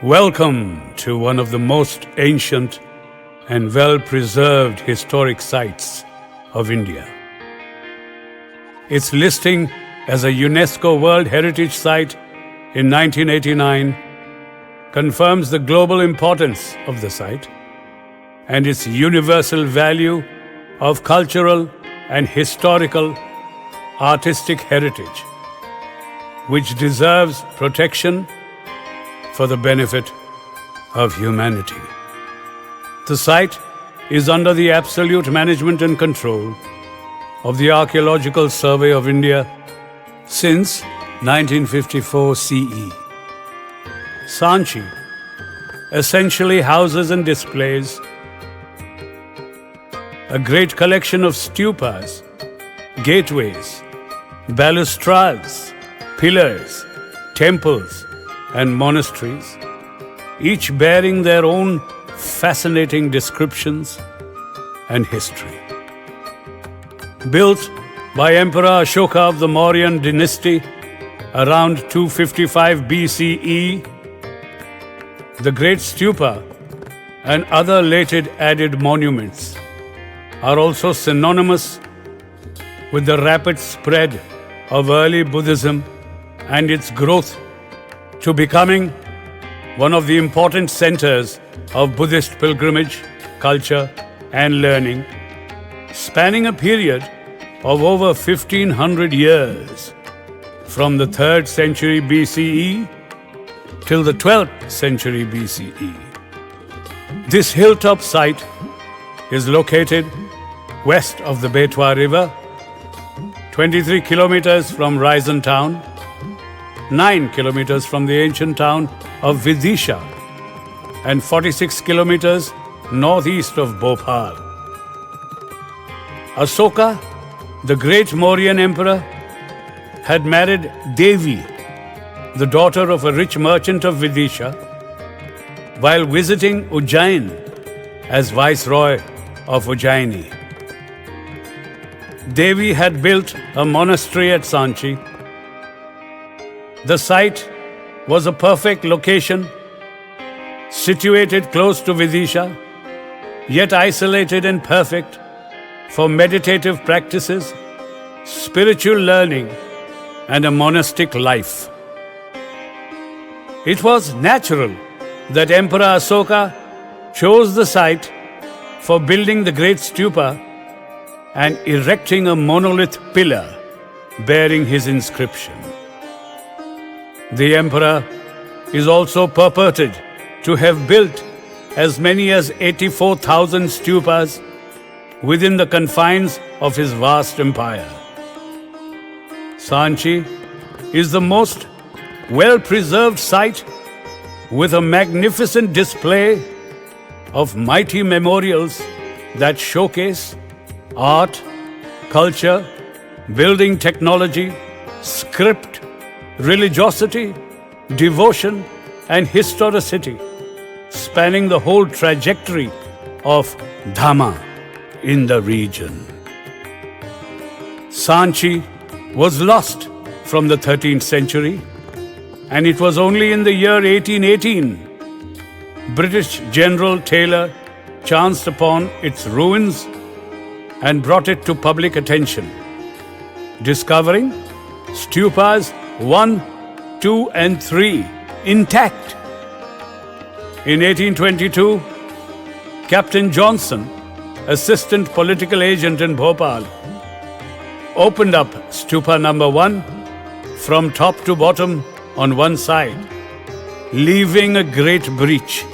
Welcome to one of the most ancient and well-preserved historic sites of India. Its listing as a UNESCO World Heritage Site in 1989 confirms the global importance of the site and its universal value of cultural and historical artistic heritage, which deserves protection for the benefit of humanity. The site is under the absolute management and control of the Archaeological Survey of India since 1954 CE. Sanchi essentially houses and displays a great collection of stupas, gateways, balustrades, pillars, temples, and monasteries, each bearing their own fascinating descriptions and history. Built by Emperor Ashoka of the Mauryan dynasty around 255 BCE, the great stupa and other later added monuments are also synonymous with the rapid spread of early Buddhism and its growth to becoming one of the important centers of Buddhist pilgrimage, culture, and learning, spanning a period of over 1500 years, from the 3rd century BCE till the 12th century BCE. This hilltop site is located west of the Betwa River, 23 kilometers from Raisen town, 9 kilometers from the ancient town of Vidisha, and 46 kilometers northeast of Bhopal. Asoka, the great Mauryan emperor, had married Devi, the daughter of a rich merchant of Vidisha, while visiting Ujjain as viceroy of Ujjaini. Devi had built a monastery at Sanchi. The site was a perfect location, situated close to Vidisha, yet isolated and perfect for meditative practices, spiritual learning, and a monastic life. It was natural that Emperor Asoka chose the site for building the great stupa and erecting a monolith pillar bearing his inscription. The emperor is also purported to have built as many as 84,000 stupas within the confines of his vast empire. Sanchi is the most well-preserved site with a magnificent display of mighty memorials that showcase art, culture, building technology, script, religiosity, devotion, and historicity, spanning the whole trajectory of Dhamma in the region. Sanchi was lost from the 13th century, and it was only in the year 1818 British General Taylor chanced upon its ruins and brought it to public attention, discovering stupas 1, 2, and 3 intact. In 1822, Captain Johnson, assistant political agent in Bhopal, opened up stupa number 1 from top to bottom on one side, leaving a great breach,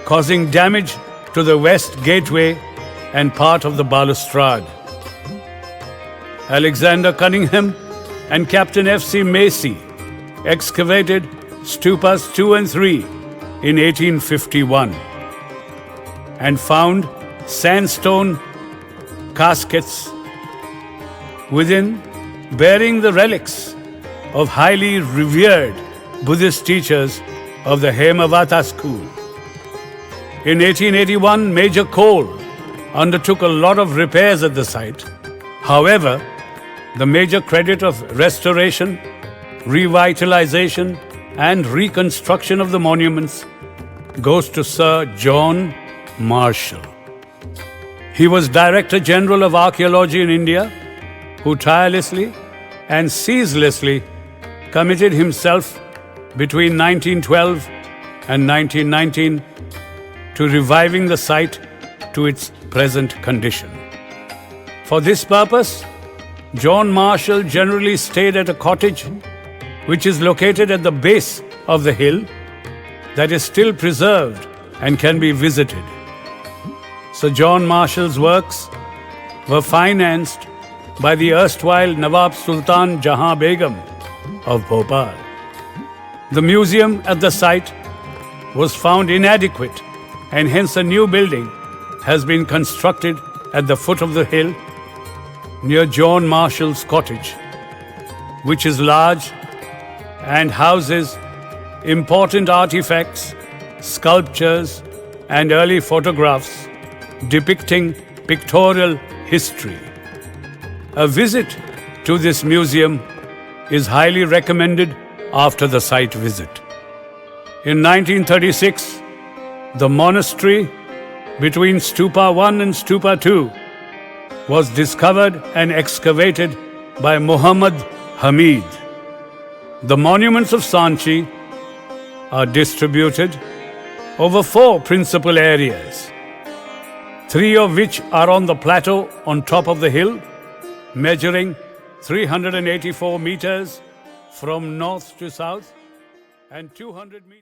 causing damage to the west gateway and part of the balustrade. Alexander Cunningham and Captain F.C. Macy excavated stupas 2 and 3 in 1851 and found sandstone caskets within bearing the relics of highly revered Buddhist teachers of the Hemavata school. In 1881, Major Cole undertook a lot of repairs at the site. However, the major credit of restoration, revitalization, and reconstruction of the monuments goes to Sir John Marshall. He was Director General of Archaeology in India, who tirelessly and ceaselessly committed himself between 1912 and 1919 to reviving the site to its present condition. For this purpose, John Marshall generally stayed at a cottage which is located at the base of the hill that is still preserved and can be visited. Sir John Marshall's works were financed by the erstwhile Nawab Sultan Jahan Begum of Bhopal. The museum at the site was found inadequate, and hence a new building has been constructed at the foot of the hill near John Marshall's cottage, which is large and houses important artifacts, sculptures, and early photographs depicting pictorial history. A visit to this museum is highly recommended after the site visit. In 1936, the monastery between Stupa 1 and Stupa 2 was discovered and excavated by Muhammad Hamid. The monuments of Sanchi are distributed over 4 principal areas, 3 of which are on the plateau on top of the hill, measuring 384 meters from north to south and 200 meters.